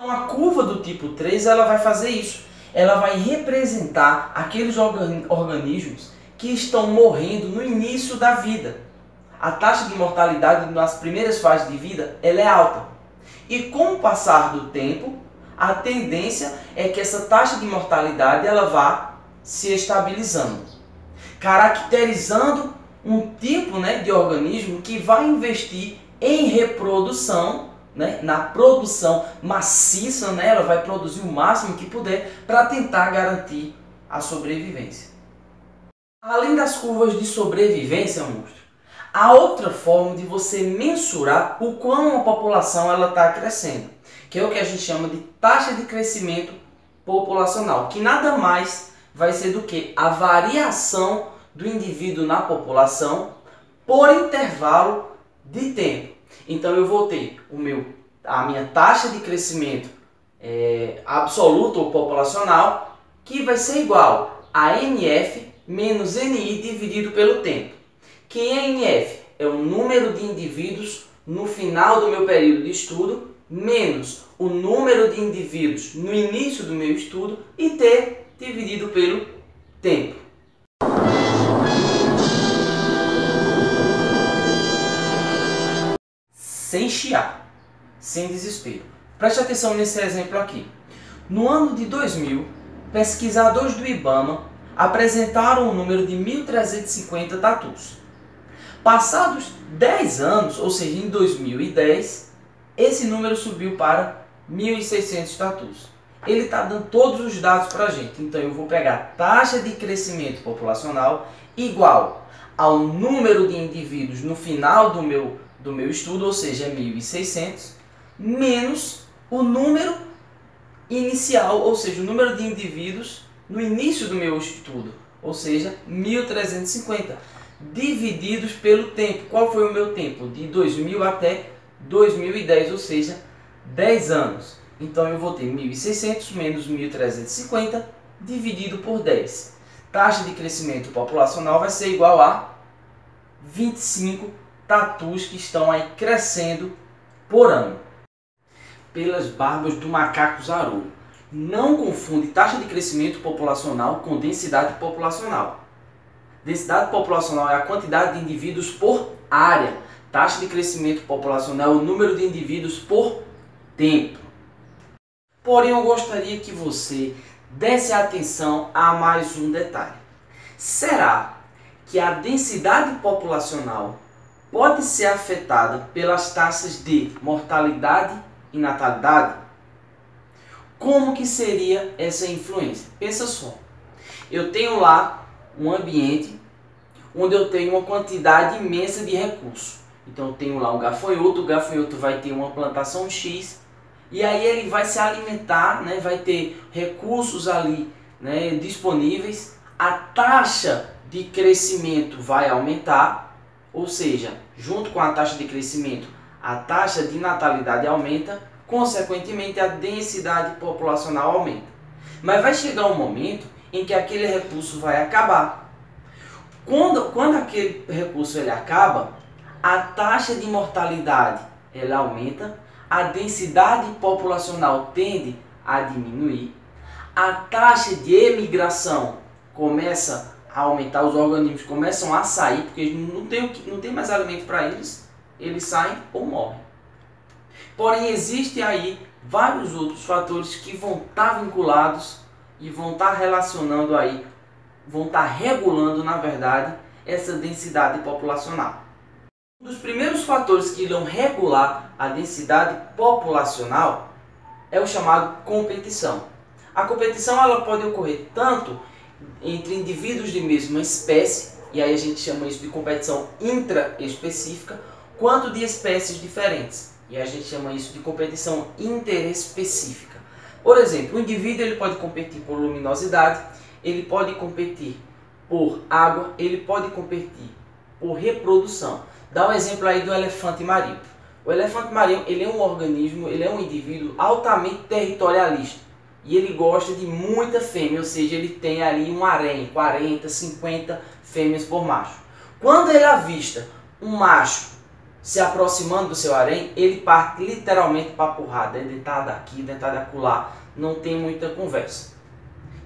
A curva do tipo 3 ela vai fazer isso. Ela vai representar aqueles organismos que estão morrendo no início da vida. A taxa de mortalidade nas primeiras fases de vida ela é alta. E com o passar do tempo, a tendência é que essa taxa de mortalidade ela vá se estabilizando, caracterizando um tipo de organismo que vai investir em reprodução, na produção maciça, ela vai produzir o máximo que puder para tentar garantir a sobrevivência. Além das curvas de sobrevivência, monstro, há outra forma de você mensurar o quão uma população está crescendo, que é o que a gente chama de taxa de crescimento populacional, que nada mais vai ser do que a variação do indivíduo na população por intervalo de tempo. Então eu vou ter a minha taxa de crescimento absoluta ou populacional, que vai ser igual a NF menos NI dividido pelo tempo. Quem é NF? É o número de indivíduos no final do meu período de estudo, menos o número de indivíduos no início do meu estudo, e T dividido pelo tempo. Sem chiar, sem desespero. Preste atenção nesse exemplo aqui. No ano de 2000, pesquisadores do IBAMA apresentaram um número de 1.350 tatus. Passados 10 anos, ou seja, em 2010, esse número subiu para 1.600 tatus. Ele está dando todos os dados para a gente. Então eu vou pegar a taxa de crescimento populacional igual ao número de indivíduos no final do meu estudo, ou seja, 1.600, menos o número inicial, ou seja, o número de indivíduos no início do meu estudo, ou seja, 1.350, divididos pelo tempo. Qual foi o meu tempo? De 2000 até 2010, ou seja, 10 anos. Então eu vou ter 1.600 menos 1.350 dividido por 10. Taxa de crescimento populacional vai ser igual a 25 tatus que estão aí crescendo por ano. Pelas barbas do macaco Zarou. Não confunde taxa de crescimento populacional com densidade populacional. Densidade populacional é a quantidade de indivíduos por área. Taxa de crescimento populacional é o número de indivíduos por tempo. Porém, eu gostaria que você desse atenção a mais um detalhe. Será que a densidade populacional pode ser afetada pelas taxas de mortalidade e natalidade? Como que seria essa influência? Pensa só, eu tenho lá um ambiente onde eu tenho uma quantidade imensa de recursos. Então eu tenho lá um gafanhoto, o gafanhoto vai ter uma plantação X, e aí ele vai se alimentar, vai ter recursos ali disponíveis, a taxa de crescimento vai aumentar, ou seja, junto com a taxa de crescimento, a taxa de natalidade aumenta, consequentemente a densidade populacional aumenta. Mas vai chegar um momento em que aquele recurso vai acabar. Quando aquele recurso ele acaba, a taxa de mortalidade ela aumenta, a densidade populacional tende a diminuir, a taxa de emigração começa a aumentar, os organismos começam a sair, porque não tem mais alimento para eles saem ou morrem. Porém, existem aí vários outros fatores que vão estar vinculados e vão estar relacionando aí, vão estar regulando, na verdade, essa densidade populacional. Um dos primeiros fatores que irão regular a densidade populacional é o chamado competição. A competição ela pode ocorrer tanto entre indivíduos de mesma espécie, e aí a gente chama isso de competição intraespecífica, quanto de espécies diferentes, e a gente chama isso de competição interespecífica. Por exemplo, o indivíduo ele pode competir por luminosidade, ele pode competir por água, ele pode competir por reprodução. Dá um exemplo aí do elefante marinho. O elefante marinho ele é um organismo, ele é um indivíduo altamente territorialista. E ele gosta de muita fêmea, ou seja, ele tem ali um harém, 40, 50 fêmeas por macho. Quando ele avista um macho se aproximando do seu harém, ele parte literalmente para a porrada, é deitado aqui, deitado acolá, não tem muita conversa.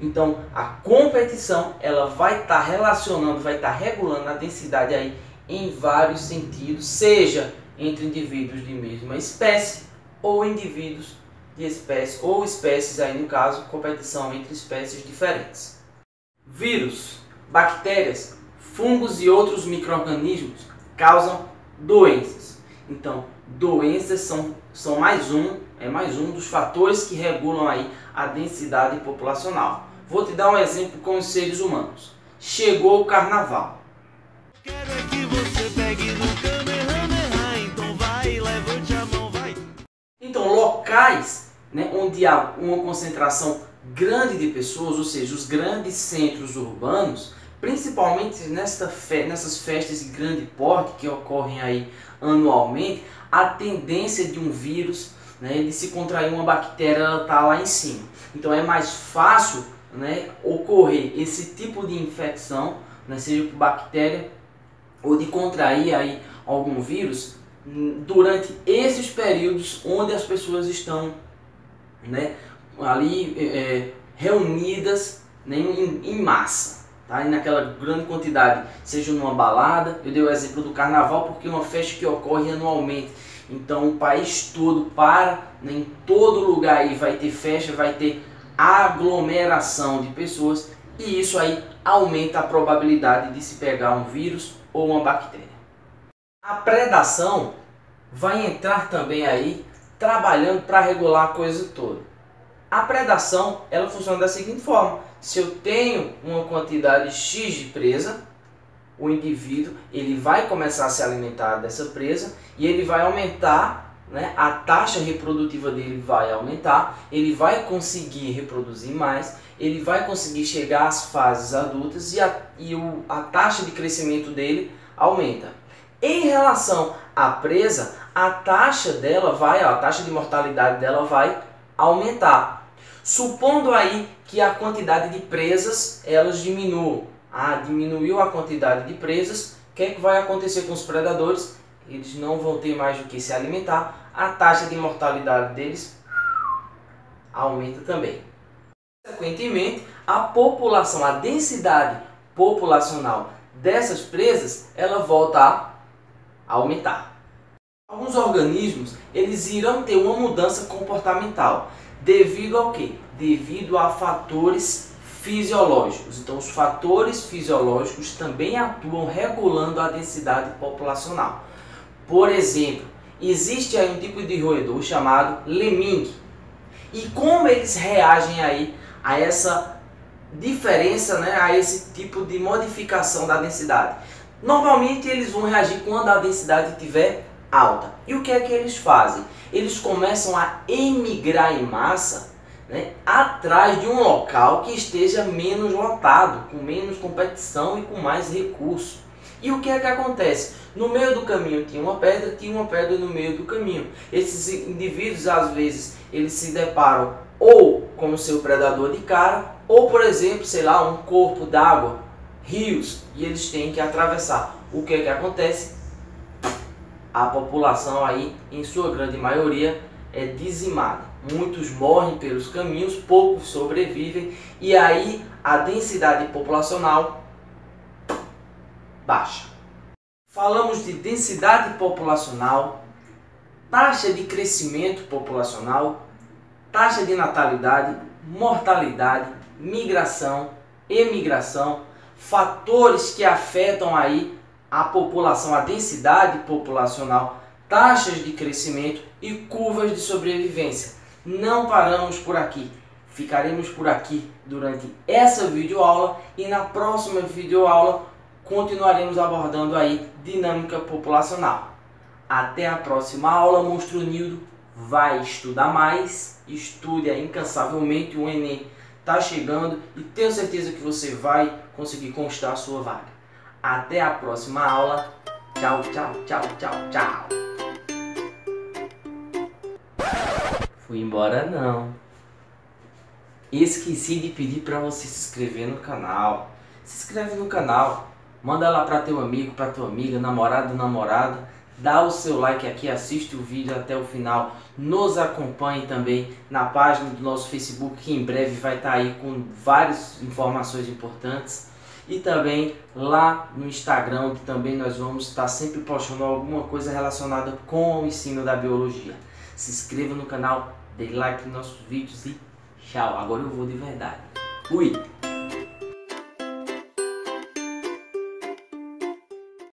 Então a competição ela vai estar relacionando, vai estar regulando a densidade aí em vários sentidos, seja entre indivíduos de mesma espécie ou indivíduos de espécie ou espécies aí no caso, competição entre espécies diferentes. Vírus, bactérias, fungos e outros micro-organismos causam doenças. Então, doenças são mais um dos fatores que regulam aí a densidade populacional. Vou te dar um exemplo com os seres humanos. Chegou o carnaval. Quero é que você pegue no Kamehameha, então vai, levante a mão, vai. Então, locais, né, onde há uma concentração grande de pessoas, ou seja, os grandes centros urbanos, principalmente nessas festas de grande porte que ocorrem aí anualmente, a tendência de um vírus, né, ele se contrair uma bactéria, ela está lá em cima. Então é mais fácil, né, ocorrer esse tipo de infecção, né, seja por bactéria ou de contrair aí algum vírus durante esses períodos onde as pessoas estão, né, ali reunidas, né, em massa, tá? E naquela grande quantidade, seja numa balada. Eu dei o exemplo do carnaval porque é uma festa que ocorre anualmente, então o país todo para, né, em todo lugar aí vai ter festa, vai ter aglomeração de pessoas e isso aí aumenta a probabilidade de se pegar um vírus ou uma bactéria. A predação vai entrar também aí trabalhando para regular a coisa toda. A predação ela funciona da seguinte forma: se eu tenho uma quantidade X de presa, o indivíduo ele vai começar a se alimentar dessa presa e ele vai aumentar, né, a taxa reprodutiva dele vai aumentar, ele vai conseguir reproduzir mais, ele vai conseguir chegar às fases adultas e a taxa de crescimento dele aumenta. Em relação à presa, a taxa de mortalidade dela vai aumentar. Supondo aí que a quantidade de presas elas diminuam. Diminuiu a quantidade de presas, o que é que vai acontecer com os predadores? Eles não vão ter mais do que se alimentar, a taxa de mortalidade deles aumenta também. Consequentemente, a população, a densidade populacional dessas presas, ela volta a aumentar. Alguns organismos, eles irão ter uma mudança comportamental. Devido ao quê? Devido a fatores fisiológicos. Então, os fatores fisiológicos também atuam regulando a densidade populacional. Por exemplo, existe aí um tipo de roedor chamado lemingue. E como eles reagem aí a essa diferença, né, a esse tipo de modificação da densidade? Normalmente eles vão reagir quando a densidade estiver alta. E o que é que eles fazem? Eles começam a emigrar em massa, né, atrás de um local que esteja menos lotado, com menos competição e com mais recurso. E o que é que acontece? No meio do caminho tinha uma pedra no meio do caminho. Esses indivíduos, às vezes, eles se deparam ou com o seu predador de cara, ou, por exemplo, sei lá, um corpo d'água, rios, e eles têm que atravessar. O que é que acontece? A população aí, em sua grande maioria, é dizimada. Muitos morrem pelos caminhos, poucos sobrevivem, e aí a densidade populacional baixa. Falamos de densidade populacional, taxa de crescimento populacional, taxa de natalidade, mortalidade, migração, emigração, fatores que afetam aí a população, a densidade populacional, taxas de crescimento e curvas de sobrevivência. Não paramos por aqui. Ficaremos por aqui durante essa videoaula e na próxima videoaula continuaremos abordando aí dinâmica populacional. Até a próxima aula, Monstro Nildo. Vai estudar mais, estude incansavelmente, o Enem está chegando e tenho certeza que você vai conseguir conquistar a sua vaga. Até a próxima aula. Tchau, tchau, tchau, tchau, tchau. Fui embora não. Esqueci de pedir para você se inscrever no canal. Se inscreve no canal. Manda lá para teu amigo, para tua amiga, namorado, namorada. dá o seu like aqui, assiste o vídeo até o final, nos acompanhe também na página do nosso Facebook, que em breve vai estar aí com várias informações importantes, e também lá no Instagram, que também nós vamos estar sempre postando alguma coisa relacionada com o ensino da biologia. Se inscreva no canal, dê like nos nossos vídeos e tchau, agora eu vou de verdade. Fui!